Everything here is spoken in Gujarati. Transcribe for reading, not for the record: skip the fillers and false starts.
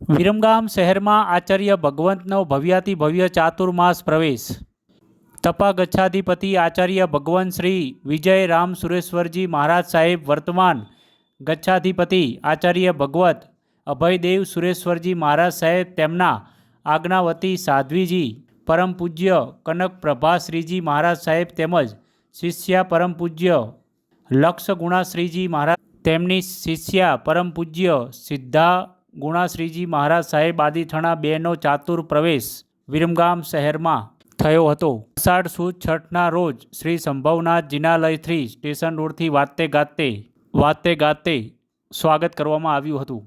વિરમગામ શહેરમાં આચાર્ય ભગવંતનો ભવ્યાતિ ભવ્ય ચાતુર્માસ પ્રવેશ. તપા ગચ્છાધિપતિ આચાર્ય ભગવંત શ્રી વિજય રામ સુરેશ્વરજી મહારાજ સાહેબ વર્તમાન ગચ્છાધિપતિ આચાર્ય ભગવત અભયદેવ સુરેશ્વરજી મહારાજ સાહેબ તેમના આજ્ઞાવતી સાધ્વીજી પરમ પૂજ્ય કનક પ્રભાશ્રીજી મહારાજ સાહેબ તેમજ શિષ્યા પરમ પૂજ્ય લક્ષ ગુણાશ્રીજી મહારાજ તેમની શિષ્યા પરમ પૂજ્ય સિદ્ધા ગુણાશ્રીજી મહારાજ સાહેબ આદિથણા બેનો ચાતુર પ્રવેશ વિરમગામ શહેરમાં થયો હતો. અષાઢ સુદ છઠના રોજ શ્રી સંભવનાથ જિનાલયથી સ્ટેશન રોડથી વાતે ગાતે સ્વાગત કરવામાં આવ્યું હતું.